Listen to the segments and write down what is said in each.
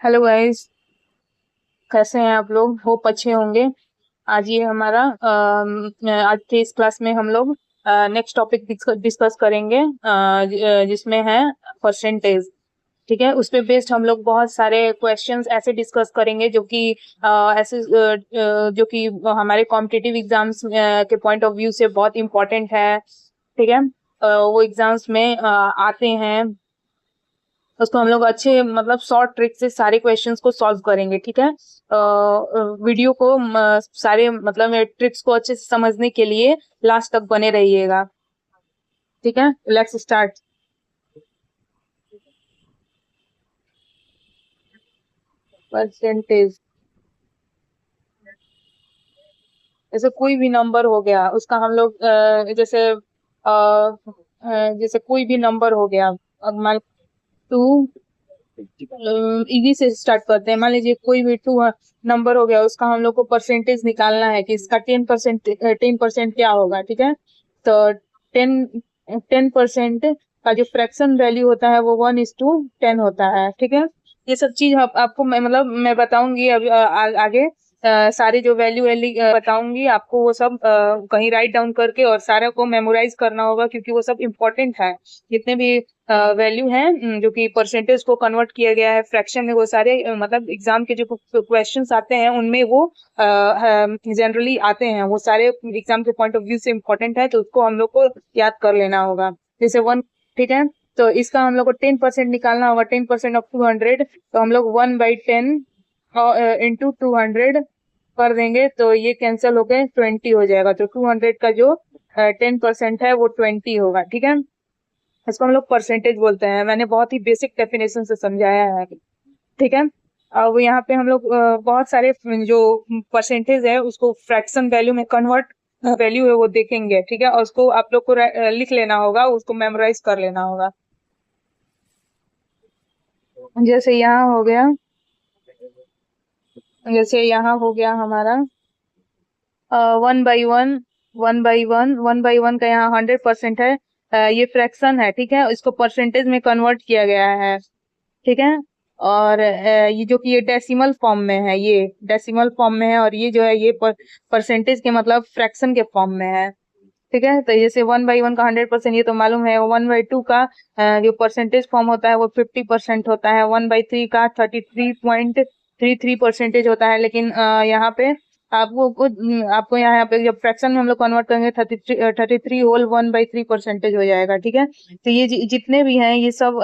Hello guys. कैसे हैं आप लोग? होप अच्छे होंगे। आज ये हमारा आज के इस क्लास में हम लोग नेक्स्ट टॉपिक डिस्कस करेंगे, जिसमें है परसेंटेज। ठीक है, उस पे बेस्ड हम लोग बहुत सारे क्वेश्चंस ऐसे डिस्कस करेंगे जो कि जो कि हमारे कॉम्पिटिटिव एग्जाम्स के पॉइंट ऑफ व्यू से बहुत इंपॉर्टेंट है। ठीक है, वो एग्जाम्स में आते हैं। उसको हम लोग अच्छे मतलब शॉर्ट ट्रिक से सारे क्वेश्चंस को सॉल्व करेंगे। ठीक है, वीडियो को सारे मतलब ट्रिक्स को अच्छे से समझने के लिए लास्ट तक बने रहिएगा। ठीक है, लेट्स स्टार्ट। परसेंटेज जैसे कोई भी नंबर हो गया, उसका हम लोग जैसे कोई भी नंबर हो गया। अब मान टू, इजी से स्टार्ट करते हैं। मान लीजिए कोई भी टू नंबर हो गया, उसका हम लोग को परसेंटेज निकालना है कि इसका 10% क्या होगा। ठीक है, तो टेन 10% का जो फ्रैक्शन वैल्यू होता है वो 1:10 होता है। ठीक है, ये सब चीज आपको मैं बताऊंगी अभी आगे। सारी जो वैल्यू बताऊंगी आपको, वो सब कहीं राइट डाउन करके और सारे को मेमोराइज करना होगा, क्योंकि वो सब इम्पोर्टेंट है। जितने भी वैल्यू है जो कि परसेंटेज को कन्वर्ट किया गया है फ्रैक्शन में, वो सारे मतलब एग्जाम के जो क्वेश्चंस आते हैं उनमें वो जनरली आते हैं। वो सारे एग्जाम के पॉइंट ऑफ व्यू से इम्पोर्टेंट है, तो उसको हम लोग को याद कर लेना होगा। जैसे वन, ठीक है, तो इसका हम लोग को 10% निकालना होगा। 10% ऑफ 200, तो हम लोग 1/10 इंटू 200 कर देंगे, तो ये कैंसिल होके 20 हो जाएगा। तो 200 का जो 10% है वो 20 होगा। ठीक है, इसको हम लोग परसेंटेज बोलते हैं। मैंने बहुत ही बेसिक डेफिनेशन से समझाया है। ठीक है, अब यहाँ पे हम लोग बहुत सारे जो परसेंटेज है उसको फ्रैक्शन वैल्यू में कन्वर्ट वैल्यू है वो देखेंगे। ठीक है, और उसको आप लोग को लिख लेना होगा, उसको मेमोराइज कर लेना होगा। जैसे यहाँ हो गया, जैसे यहाँ हो गया हमारा 1/1, 1/1, 1/1 का यहाँ 100% है। ये फ्रैक्शन है। ठीक है, इसको परसेंटेज में कन्वर्ट किया गया है। ठीक है, और ये जो कि ये डेसिमल फॉर्म में है, ये डेसिमल फॉर्म में है, और ये जो है ये परसेंटेज के मतलब फ्रैक्शन के फॉर्म में है। ठीक है, तो जैसे 1/1 का 100% ये तो मालूम है। 1/2 का जो परसेंटेज फॉर्म होता है वो 50% होता है। 1/3 का 33.33% होता है। लेकिन यहाँ पे आपको यहाँ पे जब फ्रैक्शन में हम लोग कन्वर्ट करेंगे 33 होल 1/3% हो जाएगा। ठीक है, तो ये जितने भी हैं ये सब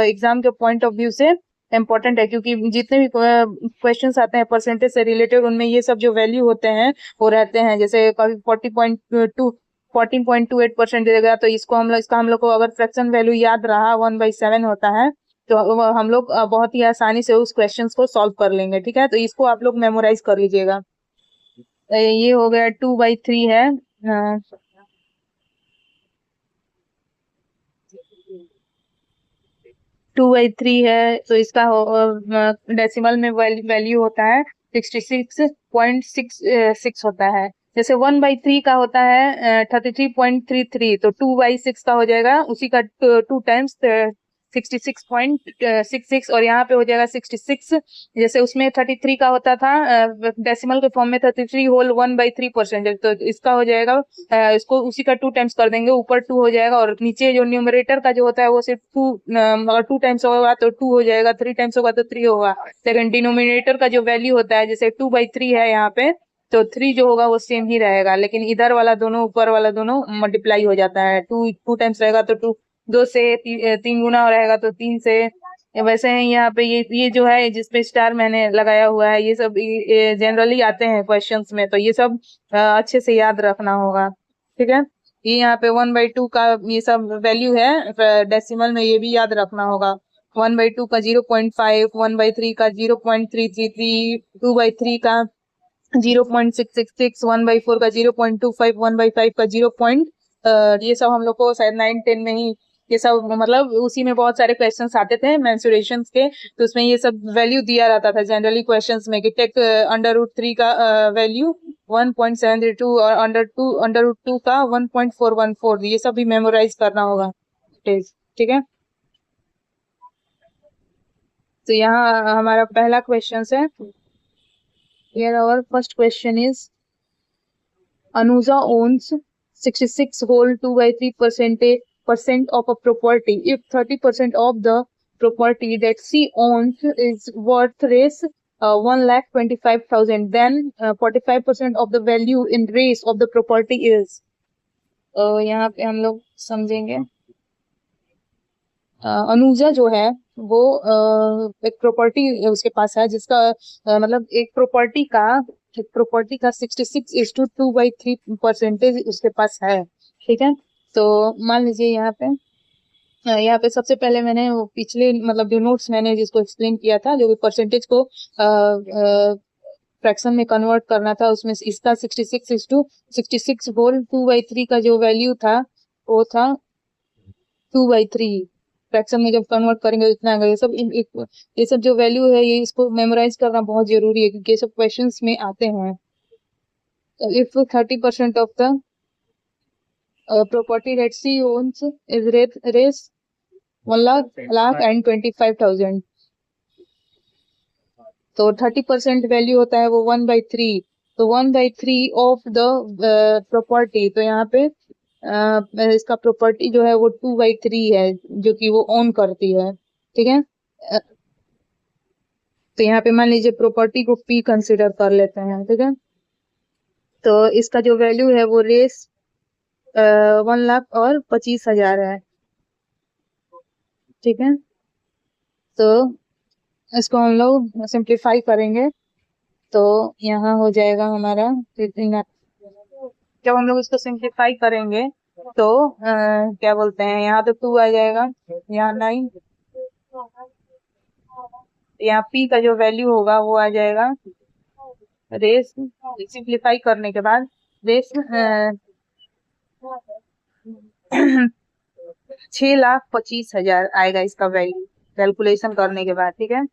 एग्जाम के पॉइंट ऑफ व्यू से इम्पोर्टेंट है, क्योंकि जितने भी क्वेश्चंस आते हैं परसेंटेज से रिलेटेड, उनमें ये सब जो वैल्यू होते हैं वो रहते हैं। जैसे कभी 14.28% दे देगा, तो इसका हम लोग को अगर फ्रैक्शन वैल्यू याद रहा 1/7 होता है, तो हम लोग बहुत ही आसानी से उस क्वेश्चंस को सॉल्व कर लेंगे। ठीक है, तो इसको आप लोग मेमोराइज कर लीजिएगा। ये हो गया 2/3 है। 2/3 है, तो इसका डेसिमल में वैल्यू होता है 66.66 होता है। जैसे 1/3 का होता है 33.33, तो 2/6 का हो जाएगा उसी का 2 टाइम्स 66.66, और यहाँ पे हो जाएगा 66। जैसे उसमें 33 का होता था डेसिमल के फॉर्म में 33 होल 1/3%, तो इसका हो जाएगा इसको उसी का 2 टाइम्स कर देंगे, ऊपर 2 हो जाएगा, और नीचे जो न्यूमरेटर का जो होता है वो सिर्फ 2, अगर 2 टाइम्स होगा तो 2 हो जाएगा, 3 टाइम्स होगा तो 3 होगा। लेकिन डिनोमिनेटर का जो वैल्यू होता है, जैसे 2/3 है यहाँ पे, तो 3 जो होगा वो सेम ही रहेगा, लेकिन इधर वाला दोनों ऊपर वाला दोनों मल्टीप्लाई हो जाता है। 2 टाइम्स रहेगा तो 2, 2 से 3 गुना रहेगा तो 3 से। वैसे ही यहाँ पे ये जो है जिसपे स्टार मैंने लगाया हुआ है, ये सब जनरली आते हैं क्वेश्चंस में, तो ये सब अच्छे से याद रखना होगा। ठीक है, ये यहाँ पे 1/2 का ये सब वैल्यू है डेसिमल में, ये भी याद रखना होगा। 1/2 का 0.5, 1/3 का 0.333, 2/3 का 0.666, 1/4 का 0.25, 1/5 का 0. ये सब हम लोग को शायद 9-10 में ही ये सब मतलब उसी में बहुत सारे क्वेश्चंस आते थे मेंसुरेशंस के, तो उसमें ये सब वैल्यू दिया रहता था जनरली क्वेश्चंस में कि टेक √3 का वैल्यू 1.732, और अंडर रूट 2 का 1.414, ये सब भी मेमोराइज करना होगा। ठीक है, तो यहाँ हमारा पहला क्वेश्चन है। Here our first question is Anuja owns 66 whole 2 by 3% of a property. If 30% of the property that she owns is worth raise 1,25,000, then 45% of the value in raise of the property is. यहाँ पे हम लोग समझेंगे। अनुजा जो है वो एक property उसके पास है जिसका मतलब एक प्रॉपर्टी का 66:2/3% उसके पास है। ठीक है, तो मान लीजिए यहाँ पे सबसे पहले मैंने वो पिछले मतलब जो नोट्स मैंने जिसको एक्सप्लेन किया था, जो भी परसेंटेज को फ्रैक्शन में कन्वर्ट करना था, उसमें इसका 66 होल 2/3 का जो वैल्यू था वो था 2/3। फ्रैक्शन में जब कन्वर्ट करेंगे इतना आएगा। ये सब जो वैल्यू है ये इसको मेमोराइज करना बहुत जरूरी है क्योंकि ये सब क्वेश्चंस में आते हैं। If 30% of the property that she owns is रेस 1,25,000, तो 30% वैल्यू होता है वो 1/3। तो 1/3 ऑफ द प्रॉपर्टी, तो यहाँ पे इसका प्रॉपर्टी जो है वो 2/3 है जो कि वो ओन करती है। ठीक है, तो यहाँ पे मान लीजिए प्रॉपर्टी को P कंसिडर कर लेते हैं। ठीक है, तो इसका जो वैल्यू है वो रेस 1,25,000 है। ठीक है, तो इसको हम लोग सिंप्लीफाई करेंगे तो यहाँ हो जाएगा हमारा, जब हम लोग इसको सिंप्लीफाई करेंगे तो क्या बोलते हैं, यहाँ तो 2 आ जाएगा, यहाँ 9, यहाँ P का जो वैल्यू होगा वो आ जाएगा रेस, सिंप्लीफाई करने के बाद रेस 6,25,000 आएगा इसका वैल्यू कैलकुलेशन करने के बाद। ठीक है,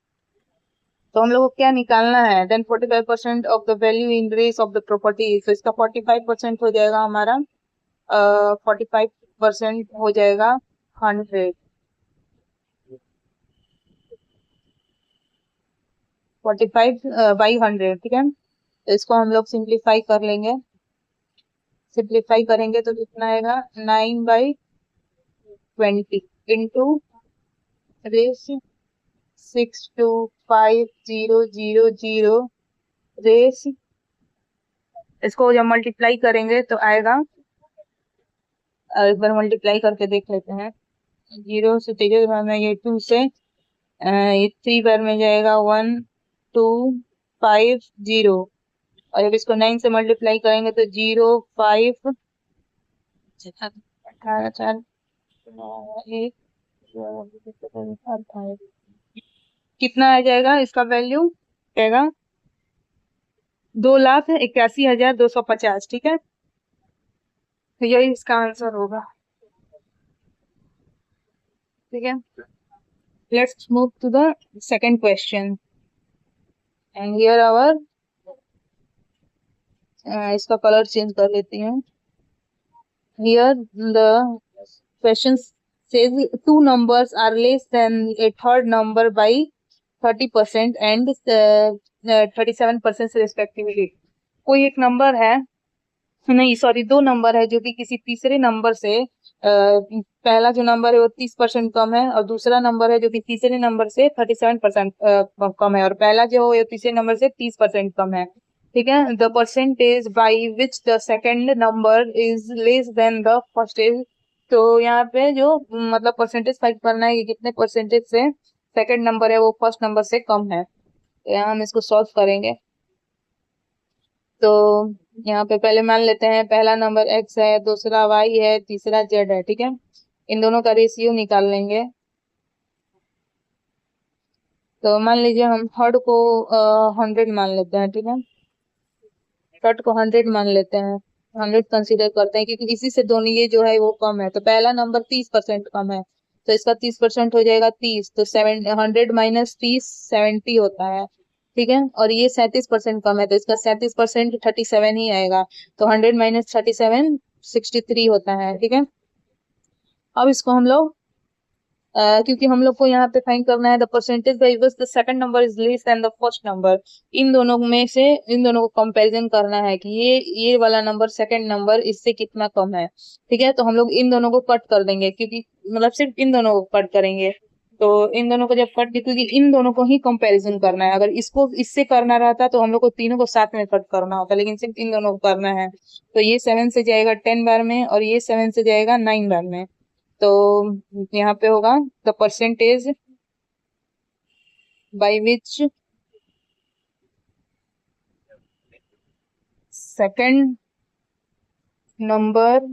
तो हम लोग को क्या निकालना है, then 45% of the value in रेस ऑफ द प्रॉपर्टी, तो इसका 45% हो जाएगा हमारा 45% हो जाएगा 100, 45/100। ठीक है, तो इसको हम लोग सिंप्लीफाई कर लेंगे, सिंप्लीफाई करेंगे तो कितना आएगा 9/20 इंटू रेस 625,000 रेस, इसको जब मल्टीप्लाई करेंगे तो आएगा, एक बार मल्टीप्लाई करके देख लेते हैं। 0 से 3 बार में ये 2 से ये 3 बार में जाएगा 1,250, और जब इसको 9 से मल्टीप्लाई करेंगे तो 0,5 18 4 1 कितना आ जाएगा इसका वैल्यू आएगा 2,81,250। ठीक है, तो यही इसका आंसर होगा। ठीक है, let's move to the second question and here our, इसका कलर चेंज कर लेती हूँ। Here the question says two numbers are less than a third number by 30% and 37% respectively। कोई एक नंबर है, नहीं सॉरी, दो नंबर है जो कि किसी तीसरे नंबर से पहला जो नंबर है वो 30% कम है और दूसरा नंबर है जो कि तीसरे नंबर से 37% कम है, और पहला जो है तीसरे नंबर से 30% कम है। ठीक है, the percentage by which the second number is less than the first is, तो यहाँ पे जो मतलब परसेंटेज फाइंड करना है कि कितने परसेंटेज से सेकंड नंबर है वो फर्स्ट नंबर से कम है। तो यहाँ हम इसको सॉल्व करेंगे। तो यहाँ पे पहले मान लेते हैं पहला नंबर x है, दूसरा y है, तीसरा z है। ठीक है, इन दोनों का रेशियो निकाल लेंगे। तो मान लीजिए हम थर्ड को 100 मान लेते हैं। ठीक है, थर्ड को 100 मान लेते हैं, 100 कंसीडर करते हैं क्योंकि इसी से दोनों ये जो है वो कम है। तो पहला नंबर 30% कम है तो इसका 30% हो जाएगा 30, तो 100 माइनस 30 70 होता है। ठीक है, और ये 37% कम है तो इसका 37% 37 ही आएगा, तो 100 माइनस 37 63 होता है। ठीक है, अब इसको हम लोग क्योंकि हम लोग को यहाँ पे फाइंड करना है the percentage by which the second number is less than the first number. इन दोनों में से इन दोनों को कंपैरिजन करना है कि ये वाला नंबर सेकंड नंबर इससे कितना कम है। ठीक है, तो हम लोग इन दोनों को कट कर देंगे, क्योंकि मतलब सिर्फ इन दोनों को कट करेंगे। तो इन दोनों को जब कट, क्योंकि इन दोनों को ही कंपैरिजन करना है, अगर इसको इससे करना रहता तो हम लोग को तीनों को साथ में कट करना होता, लेकिन सिर्फ इन दोनों को करना है। तो ये 7 से जाएगा 10 बार में और ये 7 से जाएगा 9 बार में। तो यहाँ पे होगा the percentage by which second number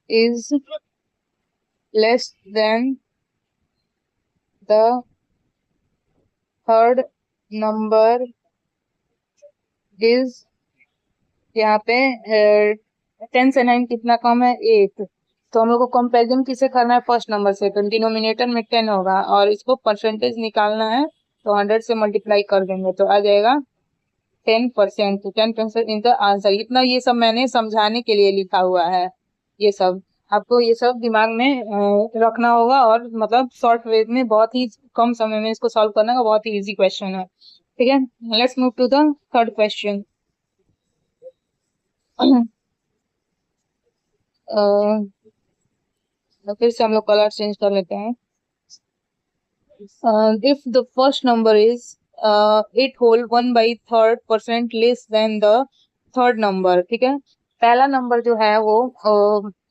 is less than the third number is, यहाँ पे 10 से 9 कितना कम है, 8। तो हम लोग को कंपेरिजन किसे करना है, फर्स्ट नंबर से। तो डिनोमिनेटर में 10 होगा और इसको परसेंटेज निकालना है, तो 100 से मल्टीप्लाई कर देंगे तो आ जाएगा 10%। तो 10% इन द आंसर। इतना ये सब मैंने समझाने के लिए लिखा हुआ है। ये सब आपको ये सब दिमाग में रखना होगा, और मतलब शॉर्ट वे में बहुत ही कम समय में इसको सॉल्व करने का बहुत ही इजी क्वेश्चन है। ठीक है, let's move to the third question. फिर से हम लोग कलर चेंज कर लेते हैं। If the first number is 8 whole 1/3% less than the third number. ठीक है, पहला नंबर जो है वो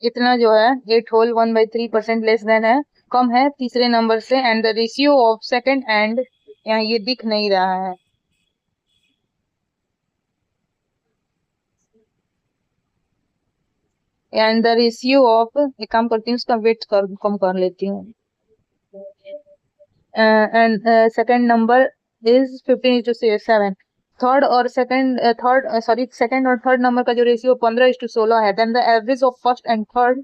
इतना जो है 8 होल 1/3% लेस देन है, कम है तीसरे नंबर से। And the ratio of second and, यहाँ ये दिख नहीं रहा है, एंड द रेशियो ऑफ, एक काम करती हूँ उसका वेट कम कर लेती हूँ। And second number is 15:7। Third और सेकंड सेकंड और थर्ड नंबर का जो रेशियो 15:16 है। Then the average of first and third,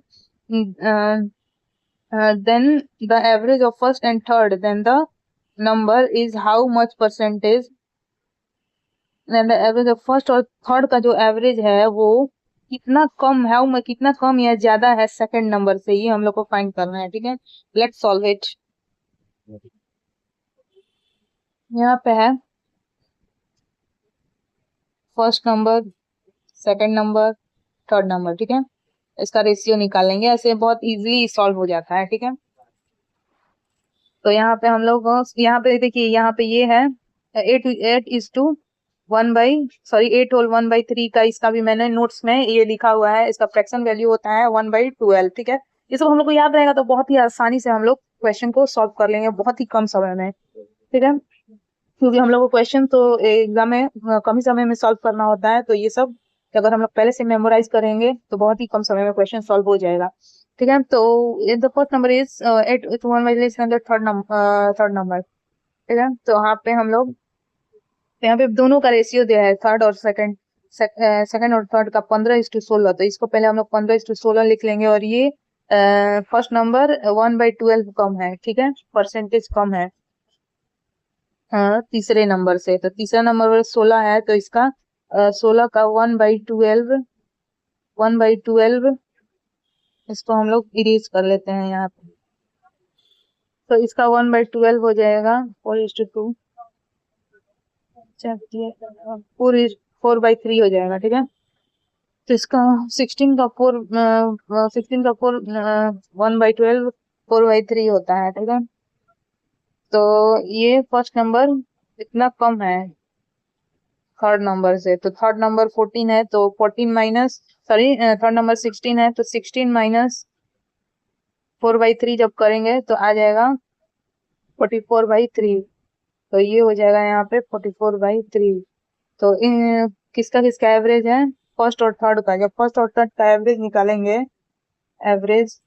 then the average of first and third, then the number is how much percentage. Then the average of first और third का जो average है वो कितना कम है, कितना कम या ज्यादा है सेकंड नंबर से, ये हम लोग को फाइंड करना है। ठीक है, लेट्स सॉल्व इट। यहाँ पे है first number, second number, third number. ठीक है, इसका रेशियो निकालेंगे, ऐसे बहुत इजीली सॉल्व हो जाता है। ठीक है, तो यहाँ पे हम लोग, यहाँ पे देखिए, यहाँ पे ये है 8 होल 1/3 का, इसका भी मैंने नोट्स में ये लिखा हुआ है। इसका फ्रैक्शन वैल्यू होता है 1/12। ठीक है, ये सब हम लोग को याद रहेगा तो बहुत ही आसानी से हम लोग क्वेश्चन को सॉल्व कर लेंगे बहुत ही कम समय में। ठीक है, क्योंकि हम लोग को क्वेश्चन तो एग्जाम में कम ही समय में सॉल्व करना होता है, तो ये सब अगर हम लोग पहले से मेमोराइज करेंगे तो बहुत ही कम समय में क्वेश्चन सॉल्व हो जाएगा। ठीक है, तो the first number is 8 with 1/3 third number. ठीक है, तो यहाँ पे हम लोग, यहाँ पे दोनों का रेशियो दिया है, थर्ड और सेकंड, सेकंड और थर्ड का 15:16। तो इसको पहले हम लोग 15:16 लिख लेंगे, और ये फर्स्ट नंबर 1/12 कम है। ठीक है, परसेंटेज कम है तीसरे नंबर से। तो तीसरा नंबर 16 है, तो इसका 16 का 1/12 इसको हम लोग इरेज कर लेते हैं यहाँ पे। तो इसका 1/12 हो जाएगा 4:2, 4/3 हो जाएगा। ठीक है, तो इसका 16 का 4 1/12 4/3 होता है। ठीक है, तो ये फर्स्ट नंबर इतना कम है थर्ड नंबर से। तो थर्ड नंबर 14 है, तो 14 माइनस, सॉरी, थर्ड नंबर 16 है, तो 16 माइनस 4/3 जब करेंगे तो आ जाएगा 44/3। तो ये हो जाएगा यहाँ पे 44/3। तो इन किसका किसका एवरेज है, फर्स्ट और थर्ड का। जब फर्स्ट और थर्ड का एवरेज निकालेंगे, एवरेज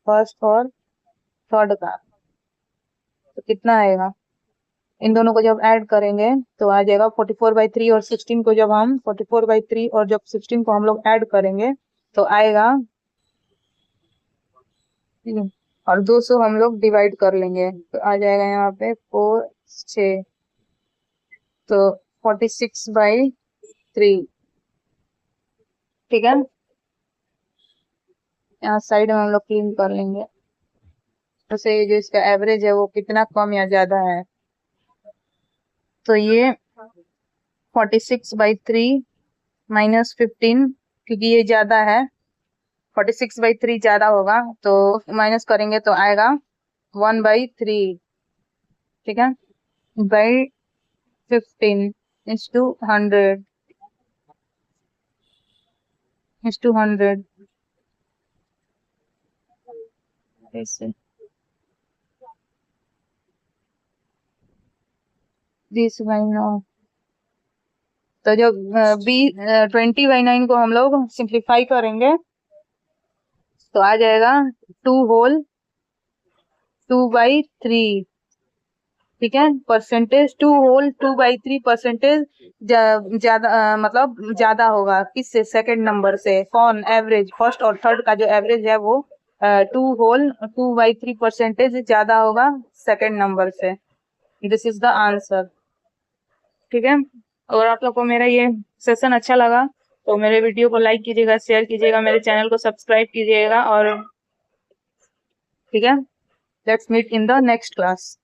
फर्स्ट और थर्ड का, तो कितना आएगा, इन दोनों को जब ऐड करेंगे तो आ जाएगा 44/3। और 16 को जब हम 44/3 और जब 16 को हम लोग ऐड करेंगे तो आएगा, और 200 हम लोग डिवाइड कर लेंगे तो आ जाएगा यहाँ पे 4 6, तो 46/3। ठीक है, यहाँ साइड में हम लोग क्लीन कर लेंगे। से जो इसका एवरेज है वो कितना कम या ज्यादा है। तो ये 46/3 -15, क्योंकि ये ज्यादा है, 46/3 ज्यादा होगा, तो माइनस करेंगे तो आएगा 1/3, ठीक है, बाई 15 /100 ऐसे 20/9। तो जो 20/9 को हम लोग सिंप्लीफाई करेंगे तो आ जाएगा 2/3, ठीक है। परसेंटेज 2/3 ज्यादा, मतलब ज्यादा होगा किससे, सेकंड नंबर से। कौन? एवरेज, फर्स्ट और थर्ड का जो एवरेज है वो 2/3 ज्यादा होगा सेकंड नंबर से। दिस इज द आंसर, ठीक है। और आप लोग को मेरा ये सेशन अच्छा लगा तो मेरे वीडियो को लाइक कीजिएगा, शेयर कीजिएगा, मेरे चैनल को सब्सक्राइब कीजिएगा, और ठीक है, let's meet in the next class.